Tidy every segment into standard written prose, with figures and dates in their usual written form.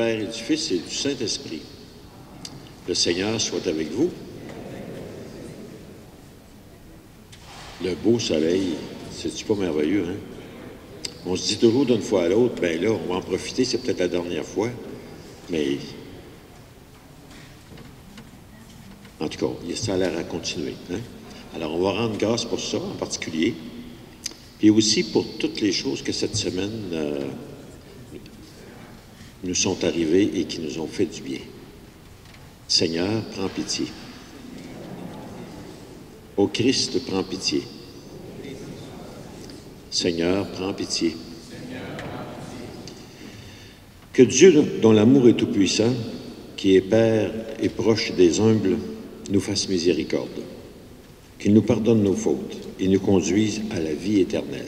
Père et du Fils et du Saint-Esprit. Le Seigneur soit avec vous. Le beau soleil, c'est-tu pas merveilleux, hein? On se dit toujours d'une fois à l'autre, ben là, on va en profiter, c'est peut-être la dernière fois, mais en tout cas, ça a l'air à continuer, hein? Alors, on va rendre grâce pour ça, en particulier, puis aussi pour toutes les choses que cette semaine nous sont arrivées et qui nous ont fait du bien. Seigneur, prends pitié. Ô Christ, prends pitié. Seigneur, prends pitié. Que Dieu, dont l'amour est tout-puissant, qui est Père et proche des humbles, nous fasse miséricorde. Qu'il nous pardonne nos fautes et nous conduise à la vie éternelle.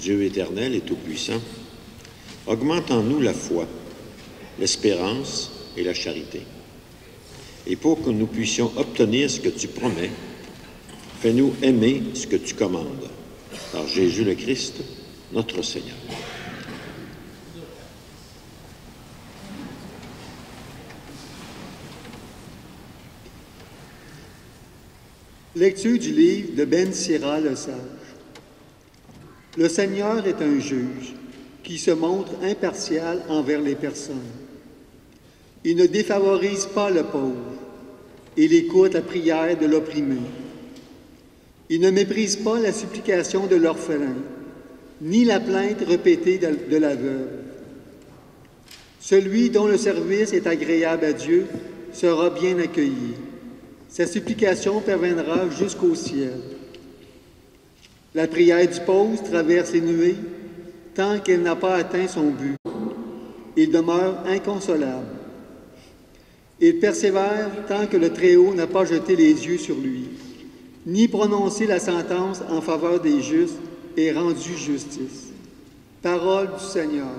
Dieu éternel et tout-puissant, augmente en nous la foi, l'espérance et la charité. Et pour que nous puissions obtenir ce que tu promets, fais-nous aimer ce que tu commandes. Par Jésus le Christ, notre Seigneur. Lecture du livre de Ben Sira le Sage. Le Seigneur est un juge qui se montre impartial envers les personnes. Il ne défavorise pas le pauvre. Il écoute la prière de l'opprimé. Il ne méprise pas la supplication de l'orphelin, ni la plainte répétée de la veuve. Celui dont le service est agréable à Dieu sera bien accueilli. Sa supplication parviendra jusqu'au ciel. La prière du pauvre traverse les nuées tant qu'elle n'a pas atteint son but. Il demeure inconsolable. Il persévère tant que le Très-Haut n'a pas jeté les yeux sur lui, ni prononcé la sentence en faveur des justes et rendu justice. Parole du Seigneur.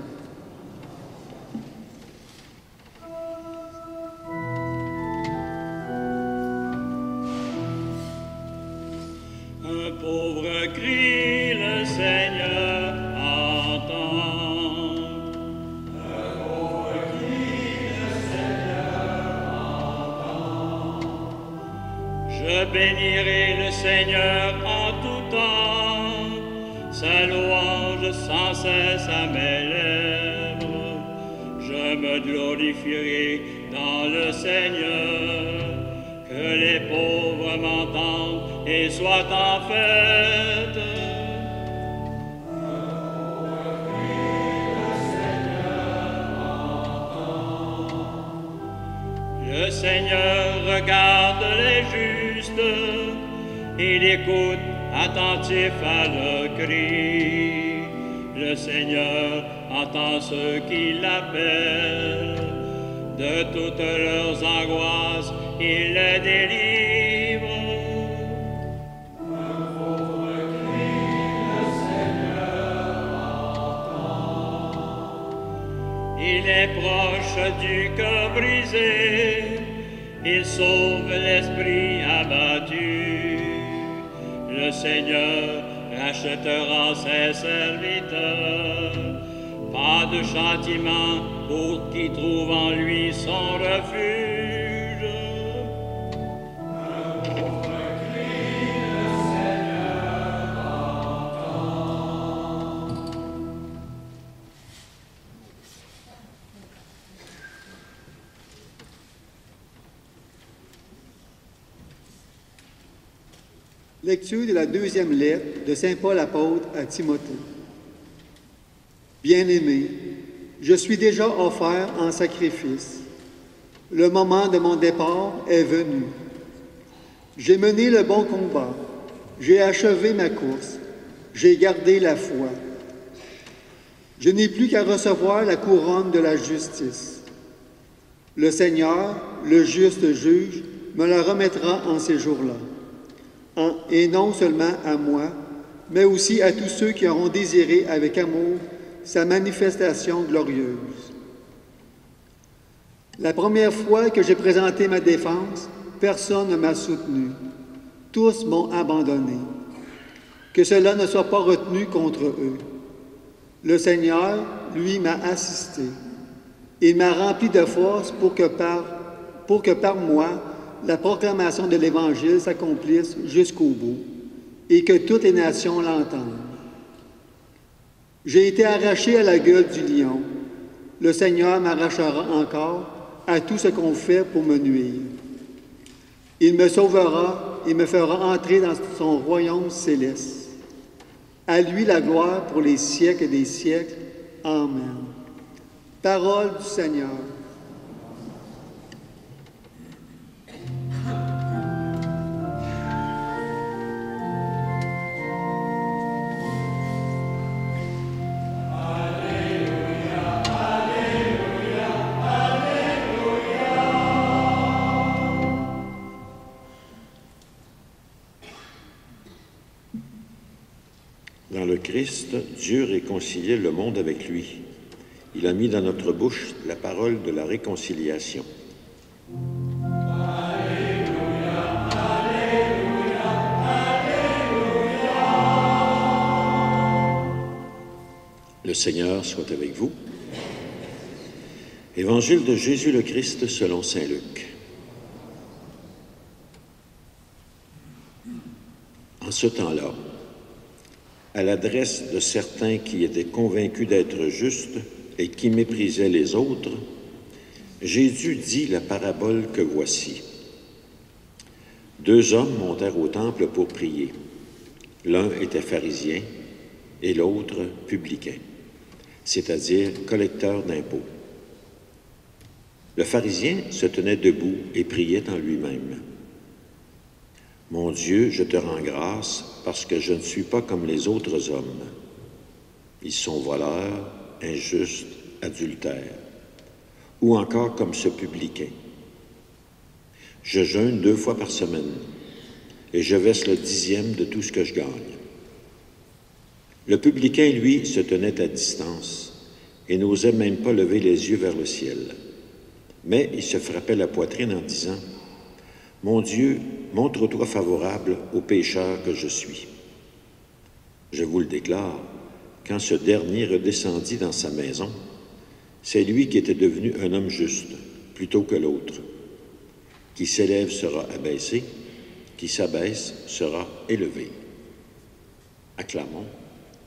Un pauvre crie, le Seigneur entend. Un pauvre crie, le Seigneur entend. Je Je bénirai le Seigneur en tout temps, sa louange sans cesse à mes lèvres. Je me glorifierai dans le Seigneur, que les pauvres m'entendent et soient en fête. Le Seigneur regarde les justes, il écoute attentif à leur cri. Le Seigneur entend ceux qui l'appellent, de toutes leurs angoisses, il les délivre. Un pauvre cri, le Seigneur entend. Il est proche du cœur brisé, il sauve l'esprit abattu. Le Seigneur rachètera ses serviteurs. Pas de châtiment pour qui trouve en lui son refuge. Un pauvre cri, le Seigneur entend. Lecture de la deuxième lettre de saint Paul apôtre à Timothée. Bien-aimé, je suis déjà offert en sacrifice. Le moment de mon départ est venu. J'ai mené le bon combat. J'ai achevé ma course. J'ai gardé la foi. Je n'ai plus qu'à recevoir la couronne de la justice. Le Seigneur, le juste juge, me la remettra en ces jours-là. Et non seulement à moi, mais aussi à tous ceux qui auront désiré avec amour sa manifestation glorieuse. La première fois que j'ai présenté ma défense, personne ne m'a soutenu. Tous m'ont abandonné. Que cela ne soit pas retenu contre eux. Le Seigneur, lui, m'a assisté. Il m'a rempli de force pour que par moi, la proclamation de l'Évangile s'accomplisse jusqu'au bout et que toutes les nations l'entendent. J'ai été arraché à la gueule du lion. Le Seigneur m'arrachera encore à tout ce qu'on fait pour me nuire. Il me sauvera et me fera entrer dans son royaume céleste. À lui la gloire pour les siècles des siècles. Amen. Parole du Seigneur. Dans le Christ, Dieu réconciliait le monde avec lui. Il a mis dans notre bouche la parole de la réconciliation. Alléluia, alléluia, alléluia. Le Seigneur soit avec vous. Évangile de Jésus le Christ selon saint Luc. En ce temps-là, à l'adresse de certains qui étaient convaincus d'être justes et qui méprisaient les autres, Jésus dit la parabole que voici. Deux hommes montèrent au temple pour prier. L'un était pharisien et l'autre publicain, c'est-à-dire collecteur d'impôts. Le pharisien se tenait debout et priait en lui-même. « Mon Dieu, je te rends grâce parce que je ne suis pas comme les autres hommes. Ils sont voleurs, injustes, adultères, ou encore comme ce publicain. Je jeûne 2 fois par semaine et je verse le 10e de tout ce que je gagne. » Le publicain, lui, se tenait à distance et n'osait même pas lever les yeux vers le ciel. Mais il se frappait la poitrine en disant « Mon Dieu, montre-toi favorable au pécheur que je suis. » Je vous le déclare, quand ce dernier redescendit dans sa maison, c'est lui qui était devenu un homme juste, plutôt que l'autre. Qui s'élève sera abaissé, qui s'abaisse sera élevé. Acclamons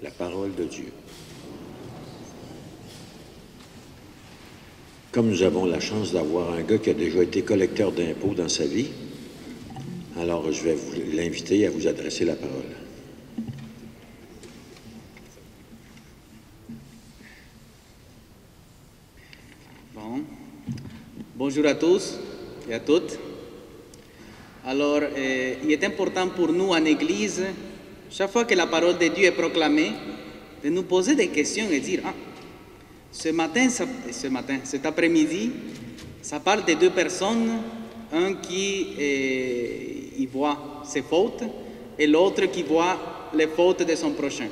la parole de Dieu. Comme nous avons la chance d'avoir un gars qui a déjà été collecteur d'impôts dans sa vie, alors je vais l'inviter à vous adresser la parole. Bon. Bonjour à tous et à toutes. Alors, il est important pour nous en Église, chaque fois que la parole de Dieu est proclamée, de nous poser des questions et dire, ah, cet après-midi, ça parle de deux personnes, un qui il voit ses fautes et l'autre qui voit les fautes de son prochain.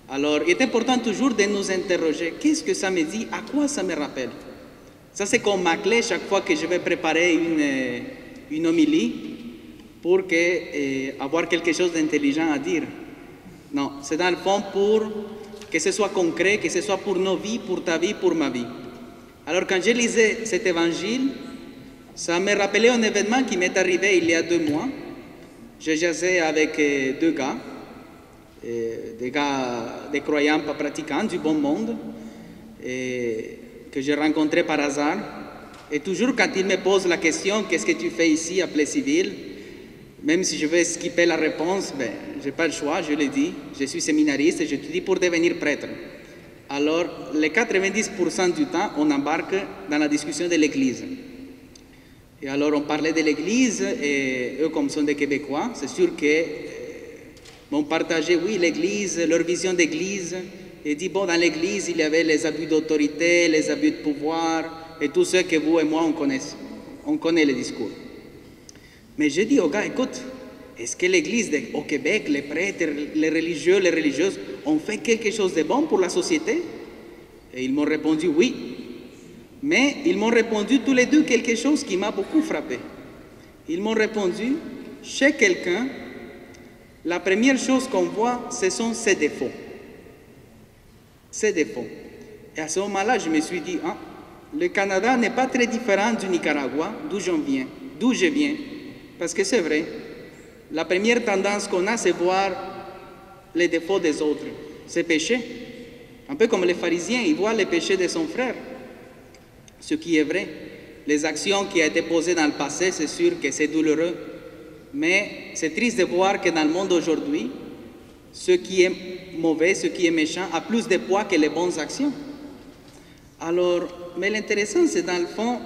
Alors, il est important toujours de nous interroger, qu'est-ce que ça me dit, à quoi ça me rappelle? Ça, c'est comme ma clé chaque fois que je vais préparer une homélie pour avoir quelque chose d'intelligent à dire. Non, c'est dans le fond pour que ce soit concret, que ce soit pour nos vies, pour ta vie, pour ma vie. Alors, quand je lisais cet évangile, ça me rappelait un événement qui m'est arrivé il y a 2 mois. Je jasais avec des croyants pas pratiquants, du bon monde, que j'ai rencontrés par hasard. Et toujours quand ils me posent la question, qu'est-ce que tu fais ici à Plessisville? Même si je vais skipper la réponse, ben, je n'ai pas le choix, je le dis. Je suis séminariste et je te dis pour devenir prêtre. Alors, les 90% du temps, on embarque dans la discussion de l'Église. Et alors, on parlait de l'Église et eux, comme sont des Québécois, c'est sûr que m'ont partagé, oui, l'Église, leur vision d'Église. Et dit, bon, dans l'Église, il y avait les abus d'autorité, les abus de pouvoir et tout ce que vous et moi, on connaît. On connaît les discours. Mais j'ai dit aux gars, écoute, est-ce que l'Église au Québec, les prêtres, les religieux, les religieuses, ont fait quelque chose de bon pour la société? Et ils m'ont répondu oui. Mais ils m'ont répondu tous les deux quelque chose qui m'a beaucoup frappé. Ils m'ont répondu, chez quelqu'un, la première chose qu'on voit, ce sont ses défauts. Ses défauts. Et à ce moment-là, je me suis dit, ah, le Canada n'est pas très différent du Nicaragua, d'où je viens. Parce que c'est vrai, la première tendance qu'on a, c'est voir les défauts des autres, ses péchés. Un peu comme les pharisiens, ils voient les péchés de son frère. Ce qui est vrai. Les actions qui ont été posées dans le passé, c'est sûr que c'est douloureux. Mais c'est triste de voir que dans le monde aujourd'hui, ce qui est mauvais, ce qui est méchant, a plus de poids que les bonnes actions. Alors, mais l'intéressant, c'est dans le fond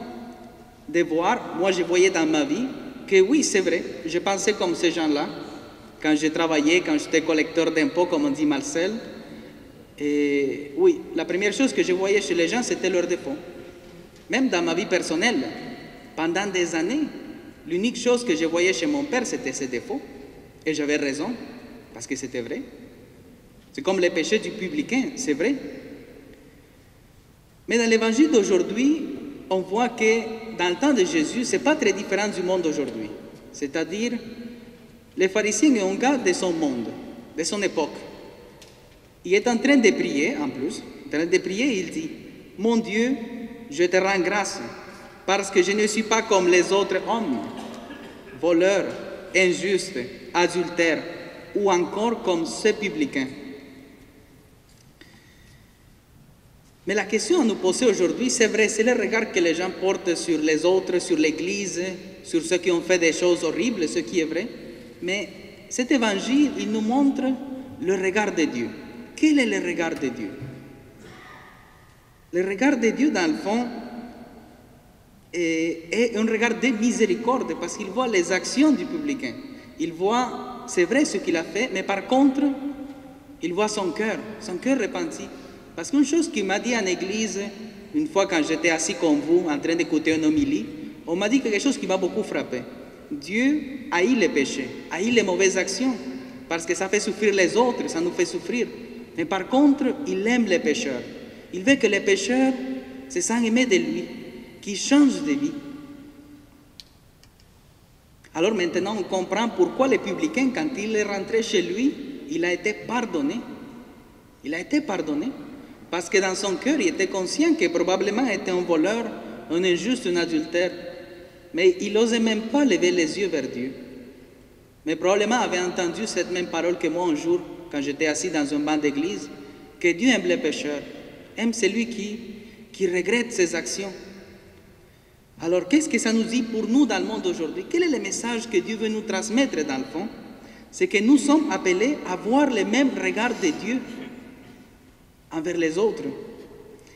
de voir, moi je voyais dans ma vie, que oui, c'est vrai, je pensais comme ces gens-là, quand j'ai travaillé, quand j'étais collecteur d'impôts, comme on dit Marcel. Et oui, la première chose que je voyais chez les gens, c'était leurs défauts. Même dans ma vie personnelle, pendant des années, l'unique chose que je voyais chez mon père, c'était ses défauts. Et j'avais raison, parce que c'était vrai. C'est comme les péchés du publicain, c'est vrai. Mais dans l'évangile d'aujourd'hui, on voit que dans le temps de Jésus, ce n'est pas très différent du monde d'aujourd'hui. C'est-à-dire, les pharisiens est un gars de son monde, de son époque. Il est en train de prier, en plus. En train de prier, il dit, « Mon Dieu, je te rends grâce, parce que je ne suis pas comme les autres hommes, voleurs, injustes, adultères, ou encore comme ces publicains. » Mais la question à nous poser aujourd'hui, c'est vrai, c'est le regard que les gens portent sur les autres, sur l'Église, sur ceux qui ont fait des choses horribles, ce qui est vrai. Mais cet évangile, il nous montre le regard de Dieu. Quel est le regard de Dieu? Le regard de Dieu, dans le fond, est un regard de miséricorde, parce qu'il voit les actions du publicain. Il voit, c'est vrai ce qu'il a fait, mais par contre, il voit son cœur repenti. Parce qu'une chose qu'il m'a dit en église, une fois quand j'étais assis comme vous, en train d'écouter une homélie, on m'a dit quelque chose qui m'a beaucoup frappé. Dieu haït les péchés, haït les mauvaises actions, parce que ça fait souffrir les autres, ça nous fait souffrir. Mais par contre, il aime les pécheurs. Il veut que les pécheurs se sentent aimés de lui, qu'ils changent de vie. Alors maintenant, on comprend pourquoi le publicain, quand il est rentré chez lui, il a été pardonné. Il a été pardonné. Parce que dans son cœur, il était conscient que probablement était un voleur, un injuste, un adultère. Mais il n'osait même pas lever les yeux vers Dieu. mais probablement avait entendu cette même parole que moi un jour, quand j'étais assis dans un banc d'église, que Dieu aime les pécheurs, aime celui qui regrette ses actions. Alors, qu'est-ce que ça nous dit pour nous dans le monde d'aujourd'hui? Quel est le message que Dieu veut nous transmettre dans le fond? C'est que nous sommes appelés à voir le même regard de Dieu envers les autres.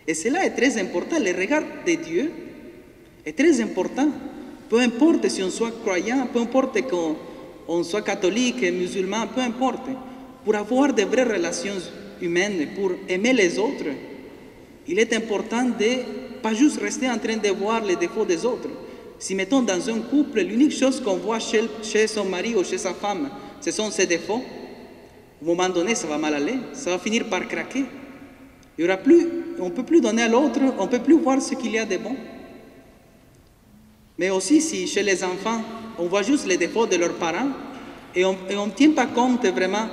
Et cela est très important. Le regard de Dieu est très important. Peu importe si on soit croyant, peu importe qu'on soit catholique, musulman, peu importe. Pour avoir de vraies relations humaines, pour aimer les autres, il est important de pas juste rester en train de voir les défauts des autres. Si mettons dans un couple, l'unique chose qu'on voit chez son mari ou chez sa femme, ce sont ses défauts, au moment donné, ça va mal aller, ça va finir par craquer. Il y aura plus, on ne peut plus donner à l'autre, on ne peut plus voir ce qu'il y a de bon. Mais aussi, si chez les enfants, on voit juste les défauts de leurs parents et on ne tient pas compte vraiment,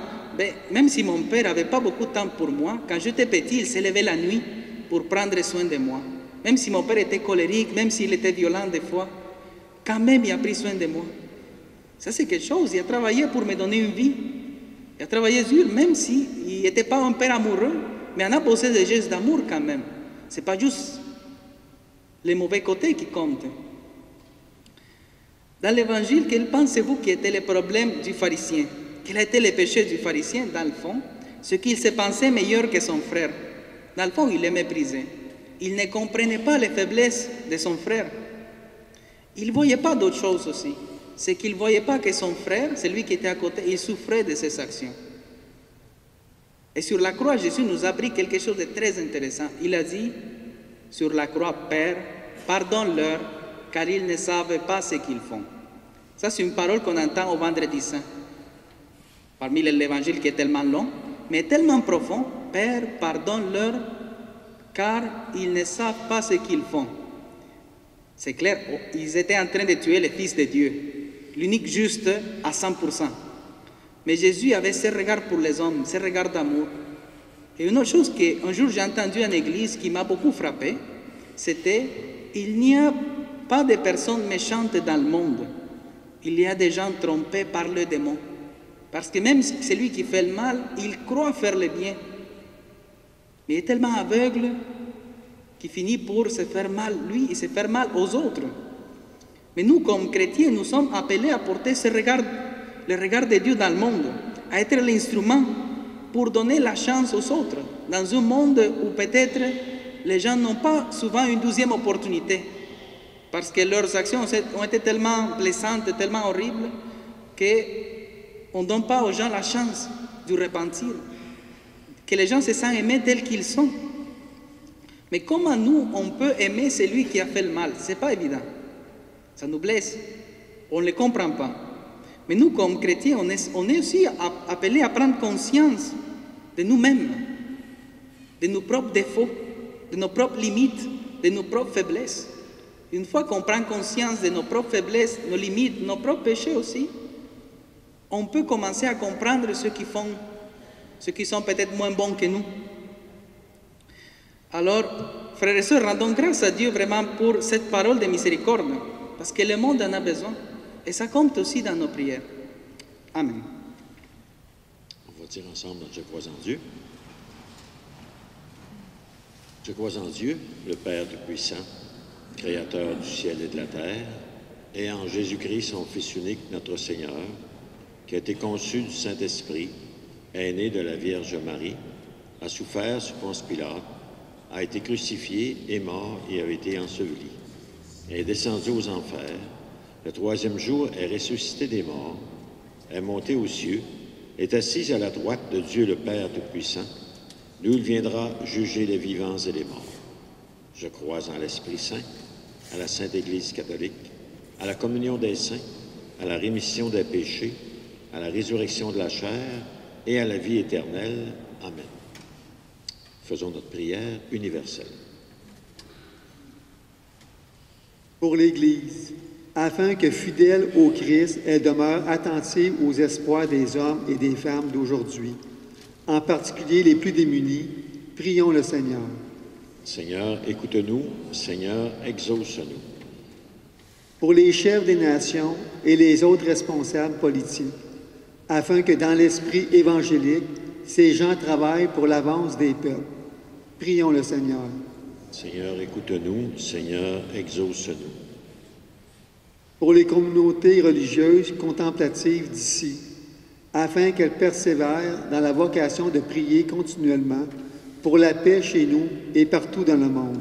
même si mon père n'avait pas beaucoup de temps pour moi, quand j'étais petit, il s'est levé la nuit pour prendre soin de moi. Même si mon père était colérique, même s'il était violent des fois, quand même il a pris soin de moi. Ça c'est quelque chose, il a travaillé pour me donner une vie. Il a travaillé dur, même s'il n'était pas un père amoureux, mais on a posé des gestes d'amour quand même. Ce n'est pas juste les mauvais côtés qui comptent. Dans l'évangile, quel pensez-vous qui était le problème du pharisien? Quel a été le péché du pharisien dans le fond? Ce qu'il se pensait meilleur que son frère. Dans le fond, il le méprisait. Il ne comprenait pas les faiblesses de son frère. Il ne voyait pas d'autre chose aussi. C'est qu'il ne voyait pas que son frère, celui qui était à côté, il souffrait de ses actions. Et sur la croix, Jésus nous a appris quelque chose de très intéressant. Il a dit, sur la croix, Père, pardonne-leur, car ils ne savent pas ce qu'ils font. Ça, c'est une parole qu'on entend au Vendredi Saint. Parmi l'évangile qui est tellement long, mais tellement profond, Père, pardonne-leur, car ils ne savent pas ce qu'ils font. C'est clair, ils étaient en train de tuer le Fils de Dieu, l'unique juste à 100%. Mais Jésus avait ce regard pour les hommes, ce regard d'amour. Et une autre chose qu'un jour j'ai entendu en église qui m'a beaucoup frappé, c'était « Il n'y a pas de personnes méchantes dans le monde. Il y a des gens trompés par le démon. Parce que même celui qui fait le mal, il croit faire le bien. Mais il est tellement aveugle qu'il finit pour se faire mal, lui, et se faire mal aux autres. Mais nous, comme chrétiens, nous sommes appelés à porter ce regard, le regard de Dieu dans le monde, à être l'instrument pour donner la chance aux autres, dans un monde où peut-être les gens n'ont pas souvent une deuxième opportunité, parce que leurs actions ont été tellement blessantes, tellement horribles, qu'on ne donne pas aux gens la chance de repentir, que les gens se sentent aimés tels qu'ils sont. Mais comment nous, on peut aimer celui qui a fait le mal? Ce n'est pas évident. Ça nous blesse. On ne le comprend pas. Mais nous, comme chrétiens, on est aussi appelés à prendre conscience de nous-mêmes, de nos propres défauts, de nos propres limites, de nos propres faiblesses. Une fois qu'on prend conscience de nos propres faiblesses, nos limites, nos propres péchés aussi, on peut commencer à comprendre ceux qui sont peut-être moins bons que nous. Alors, frères et sœurs, rendons grâce à Dieu vraiment pour cette parole de miséricorde, parce que le monde en a besoin, et ça compte aussi dans nos prières. Amen. On va dire ensemble notre « Je crois en Dieu ». Je crois en Dieu, le Père Tout-Puissant, Créateur du ciel et de la terre, et en Jésus-Christ, son Fils unique, notre Seigneur, qui a été conçu du Saint-Esprit, est né de la Vierge Marie, a souffert sous Ponce Pilate, a été crucifié, est mort et a été enseveli, est descendu aux enfers, le troisième jour est ressuscité des morts, est monté aux cieux, est assis à la droite de Dieu le Père Tout-Puissant, d'où il viendra juger les vivants et les morts. Je crois en l'Esprit Saint, à la Sainte Église catholique, à la communion des saints, à la rémission des péchés, à la résurrection de la chair et à la vie éternelle. Amen. Faisons notre prière universelle. Pour l'Église, afin que, fidèle au Christ, elle demeure attentive aux espoirs des hommes et des femmes d'aujourd'hui, en particulier les plus démunis, prions le Seigneur. Seigneur, écoute-nous. Seigneur, exauce-nous. Pour les chefs des nations et les autres responsables politiques, afin que dans l'esprit évangélique, ces gens travaillent pour l'avance des peuples. Prions le Seigneur. Seigneur, écoute-nous. Seigneur, exauce-nous. Pour les communautés religieuses contemplatives d'ici, afin qu'elles persévèrent dans la vocation de prier continuellement pour la paix chez nous et partout dans le monde.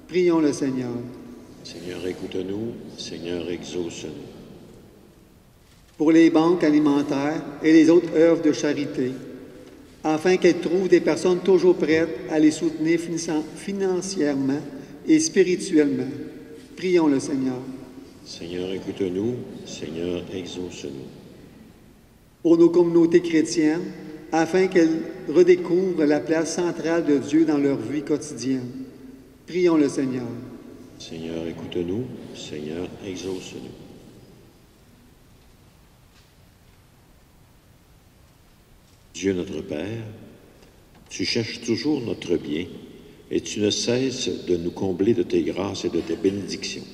Prions le Seigneur. Seigneur, écoute-nous. Seigneur, exauce-nous. Pour les banques alimentaires et les autres œuvres de charité, afin qu'elles trouvent des personnes toujours prêtes à les soutenir financièrement et spirituellement. Prions le Seigneur. Seigneur, écoute-nous. Seigneur, exauce-nous. Pour nos communautés chrétiennes, afin qu'elles redécouvrent la place centrale de Dieu dans leur vie quotidienne. Prions le Seigneur. Seigneur, écoute-nous. Seigneur, exauce-nous. Dieu notre Père, tu cherches toujours notre bien et tu ne cesses de nous combler de tes grâces et de tes bénédictions.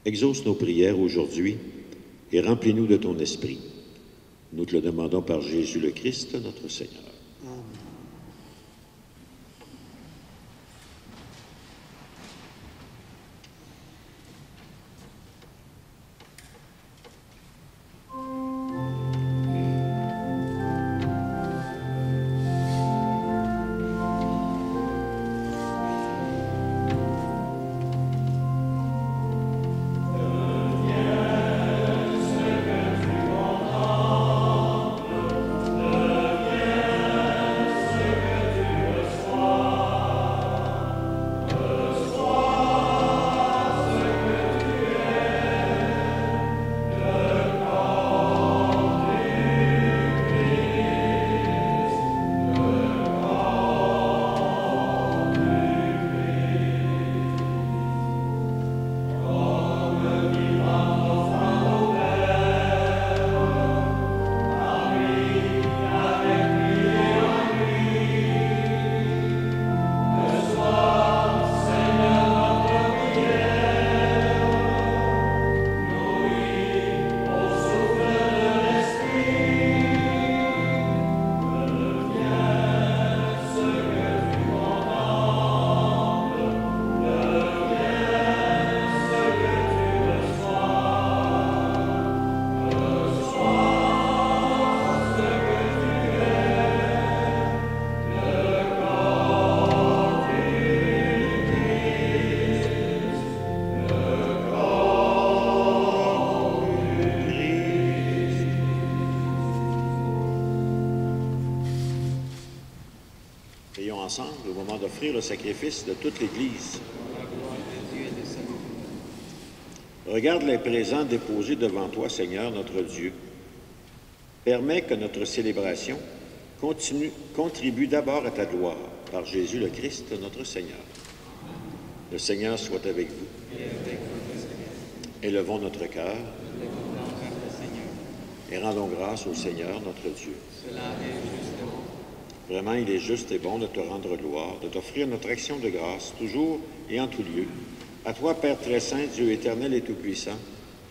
Exauce nos prières aujourd'hui et remplis-nous de ton esprit. Nous te le demandons par Jésus le Christ, notre Seigneur. Amen. Prions ensemble au moment d'offrir le sacrifice de toute l'Église. Regarde les présents déposés devant toi, Seigneur, notre Dieu. Permets que notre célébration contribue d'abord à ta gloire, par Jésus le Christ, notre Seigneur. Le Seigneur soit avec vous. Élevons notre cœur et rendons grâce au Seigneur, notre Dieu. Vraiment, il est juste et bon de te rendre gloire, de t'offrir notre action de grâce, toujours et en tout lieu. À toi, Père très saint, Dieu éternel et tout-puissant,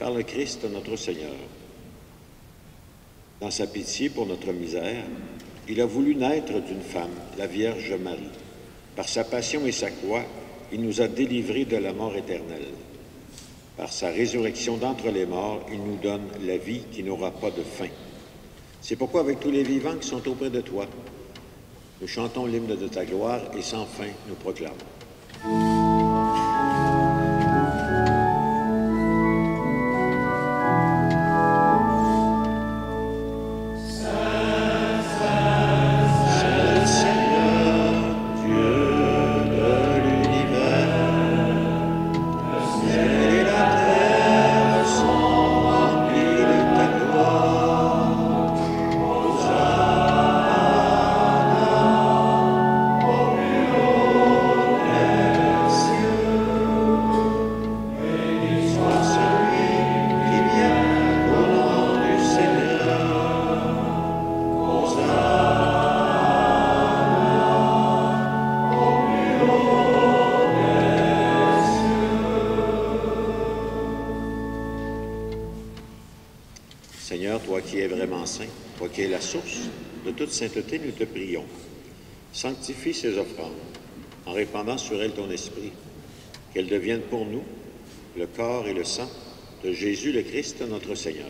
par le Christ, notre Seigneur. Dans sa pitié pour notre misère, il a voulu naître d'une femme, la Vierge Marie. Par sa passion et sa croix, il nous a délivrés de la mort éternelle. Par sa résurrection d'entre les morts, il nous donne la vie qui n'aura pas de fin. C'est pourquoi, avec tous les vivants qui sont auprès de toi, nous chantons l'hymne de ta gloire et sans fin nous proclamons. Seigneur, toi qui es vraiment saint, toi qui es la source de toute sainteté, nous te prions. Sanctifie ces offrandes en répandant sur elles ton esprit, qu'elles deviennent pour nous le corps et le sang de Jésus le Christ, notre Seigneur.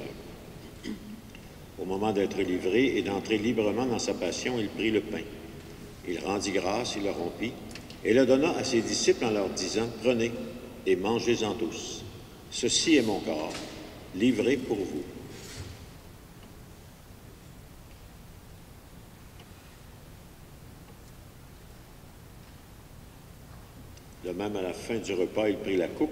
Au moment d'être livré et d'entrer librement dans sa passion, il prit le pain. Il rendit grâce, il le rompit, et le donna à ses disciples en leur disant, « Prenez et mangez-en tous. Ceci est mon corps, livré pour vous. » De même, à la fin du repas, il prit la coupe.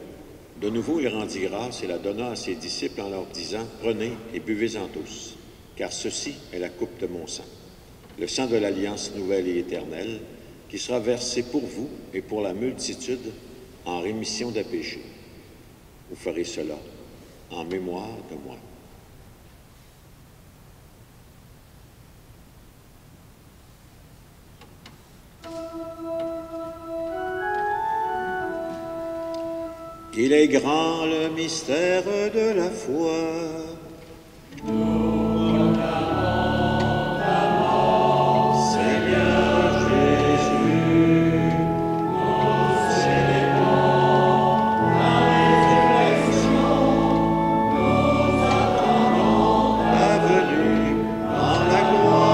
De nouveau, il rendit grâce et la donna à ses disciples en leur disant, « Prenez et buvez-en tous, car ceci est la coupe de mon sang, le sang de l'alliance nouvelle et éternelle, qui sera versé pour vous et pour la multitude en rémission des péchés. Vous ferez cela en mémoire de moi. » Il est grand le mystère de la foi. Nous acclamons ta mort, Seigneur Jésus. Nous célébrons ta résurrection. Nous attendons ta venue dans la gloire.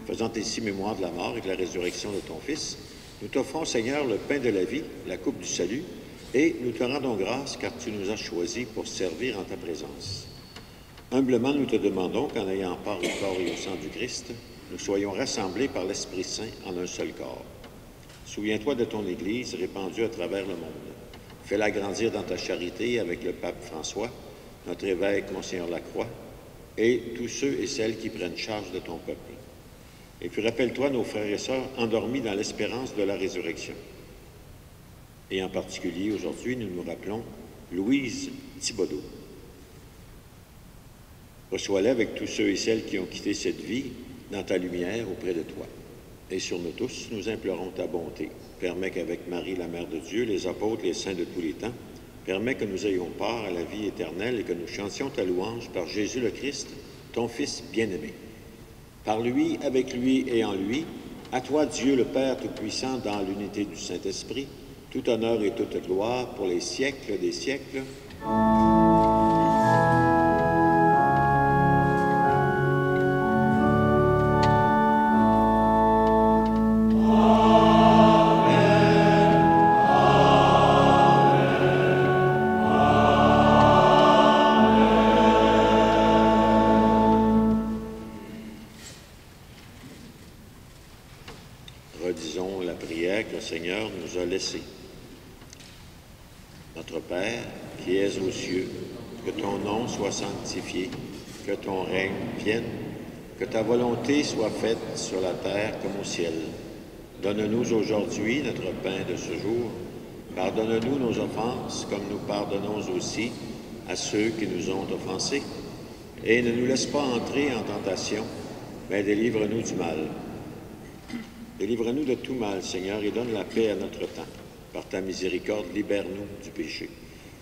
Faisant ainsi mémoire de la mort et de la résurrection de ton Fils, nous t'offrons, Seigneur, le pain de la vie, la coupe du salut, et nous te rendons grâce car tu nous as choisis pour servir en ta présence. Humblement, nous te demandons qu'en ayant part au corps et au sang du Christ, nous soyons rassemblés par l'Esprit Saint en un seul corps. Souviens-toi de ton Église répandue à travers le monde. Fais-la grandir dans ta charité avec le pape François, notre évêque Monseigneur Lacroix, et tous ceux et celles qui prennent charge de ton peuple. Et puis rappelle-toi nos frères et sœurs endormis dans l'espérance de la résurrection. Et en particulier, aujourd'hui, nous nous rappelons Louise Thibodeau. Reçois-la avec tous ceux et celles qui ont quitté cette vie dans ta lumière auprès de toi. Et sur nous tous, nous implorons ta bonté. Permets qu'avec Marie, la Mère de Dieu, les apôtres, les saints de tous les temps, permets que nous ayons part à la vie éternelle et que nous chantions ta louange par Jésus le Christ, ton Fils bien-aimé. Par lui, avec lui et en lui, à toi, Dieu le Père Tout-Puissant, dans l'unité du Saint-Esprit, tout honneur et toute gloire pour les siècles des siècles. Redisons la prière que le Seigneur nous a laissée. Notre Père, qui es aux cieux, que ton nom soit sanctifié, que ton règne vienne, que ta volonté soit faite sur la terre comme au ciel. Donne-nous aujourd'hui notre pain de ce jour. Pardonne-nous nos offenses, comme nous pardonnons aussi à ceux qui nous ont offensés. Et ne nous laisse pas entrer en tentation, mais délivre-nous du mal. Délivre-nous de tout mal, Seigneur, et donne la paix à notre temps. Par ta miséricorde, libère-nous du péché.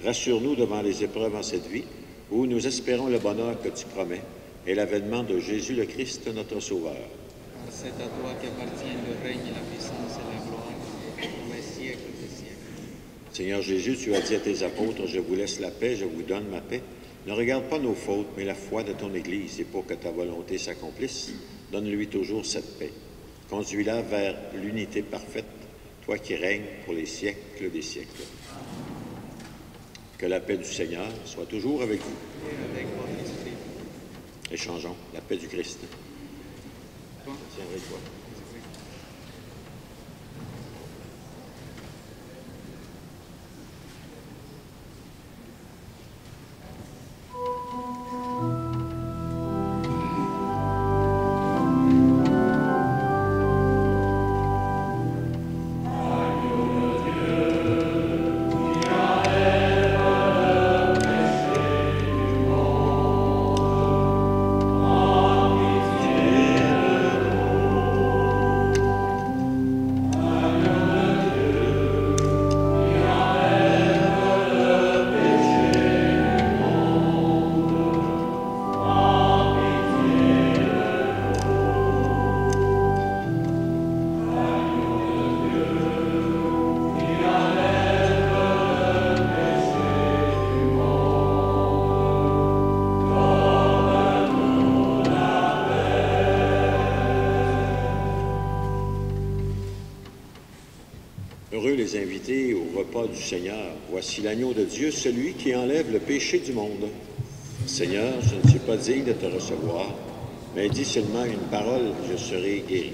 Rassure-nous devant les épreuves en cette vie, où nous espérons le bonheur que tu promets et l'avènement de Jésus le Christ, notre Sauveur. Car c'est à toi qu'appartiennent le règne, la puissance et la gloire, pour les siècles des siècles. Seigneur Jésus, tu as dit à tes apôtres, « Je vous laisse la paix, je vous donne ma paix. Ne regarde pas nos fautes, mais la foi de ton Église, et pour que ta volonté s'accomplisse, donne-lui toujours cette paix. Conduis-la vers l'unité parfaite, toi qui règnes pour les siècles des siècles. » Que la paix du Seigneur soit toujours avec vous. Et avec votre esprit. Échangeons la paix du Christ. Tiens avec toi. Heureux les invités au repas du Seigneur. Voici l'agneau de Dieu, celui qui enlève le péché du monde. Seigneur, je ne suis pas digne de te recevoir, mais dis seulement une parole, je serai guéri.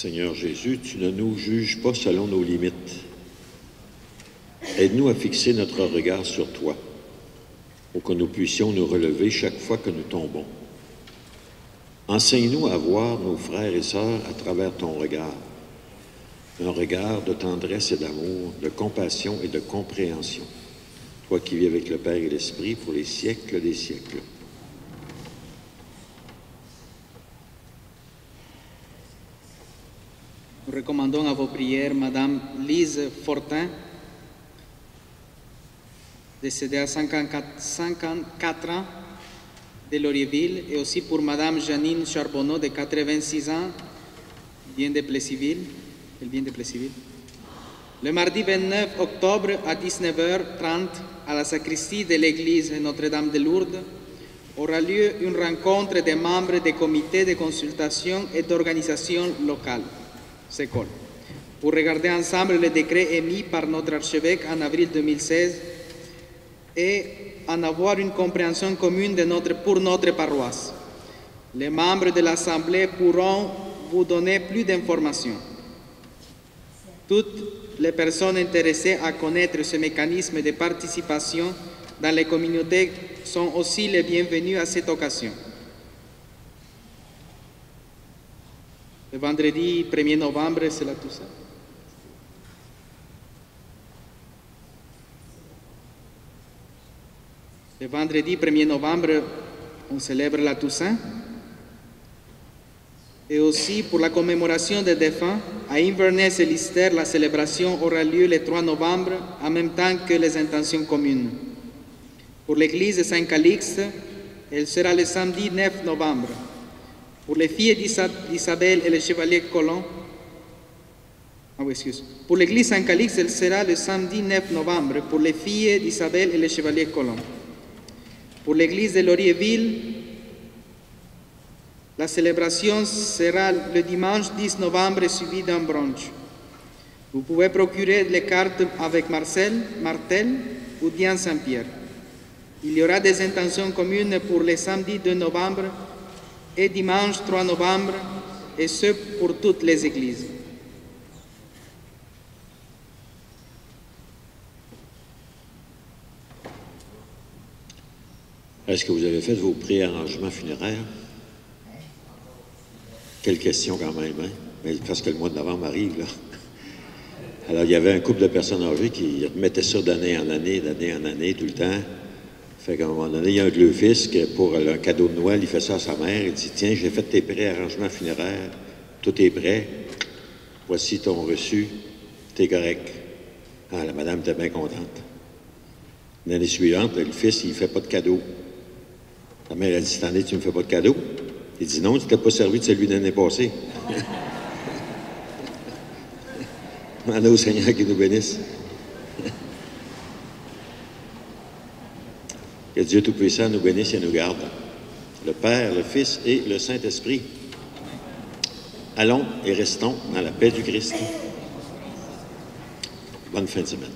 Seigneur Jésus, tu ne nous juges pas selon nos limites. Aide-nous à fixer notre regard sur toi, pour que nous puissions nous relever chaque fois que nous tombons. Enseigne-nous à voir nos frères et sœurs à travers ton regard, un regard de tendresse et d'amour, de compassion et de compréhension, toi qui vis avec le Père et l'Esprit pour les siècles des siècles. Nous recommandons à vos prières Madame Lise Fortin, décédée à 54 ans de Laurierville, et aussi pour Madame Janine Charbonneau, de 86 ans, vient de Plessisville. Elle vient de Plessisville. Le mardi 29 octobre à 19h30, à la sacristie de l'église Notre-Dame de Lourdes, aura lieu une rencontre des membres des comités de consultation et d'organisation locale, SECOL, pour regarder ensemble le décret émis par notre archevêque en avril 2016 et en avoir une compréhension commune pour notre paroisse. Les membres de l'Assemblée pourront vous donner plus d'informations. Toutes les personnes intéressées à connaître ce mécanisme de participation dans les communautés sont aussi les bienvenus à cette occasion. Le vendredi 1er novembre, c'est la Toussaint. Le vendredi 1er novembre, on célèbre la Toussaint. Et aussi pour la commémoration des défunts, à Inverness et Lister, la célébration aura lieu le 3 novembre, en même temps que les intentions communes. Pour l'église de Saint-Calixte, elle sera le samedi 9 novembre. Pour les filles d'Isabelle et le chevalier Colomb, Pour l'église Saint-Calixte, elle sera le samedi 9 novembre, pour les filles d'Isabelle et le chevalier Colomb. Pour l'église de Laurierville, la célébration sera le dimanche 10 novembre suivi d'un brunch. Vous pouvez procurer les cartes avec Martel ou Diane Saint-Pierre. Il y aura des intentions communes pour les samedis 2 novembre et dimanche 3 novembre, et ce pour toutes les églises. Est-ce que vous avez fait vos préarrangements funéraires? Quelle question quand même, hein? Mais parce que le mois de novembre arrive, là. Alors, il y avait un couple de personnes âgées qui remettaient ça d'année en année, tout le temps. Fait qu'à un moment donné, il y a un de leurs fils qui, pour un cadeau de Noël, il fait ça à sa mère. Il dit, tiens, j'ai fait tes préarrangements funéraires, tout est prêt. Voici ton reçu, t'es correct. Ah, la madame était bien contente. L'année suivante, le fils, il ne fait pas de cadeau. La mère a dit, cette année, tu ne me fais pas de cadeau? Il dit, non, tu t'es pas servi de celui de l'année passée. Demandez au Seigneur qui nous bénisse. Que Dieu Tout-Puissant nous bénisse et nous garde. Le Père, le Fils et le Saint-Esprit. Allons et restons dans la paix du Christ. Bonne fin de semaine.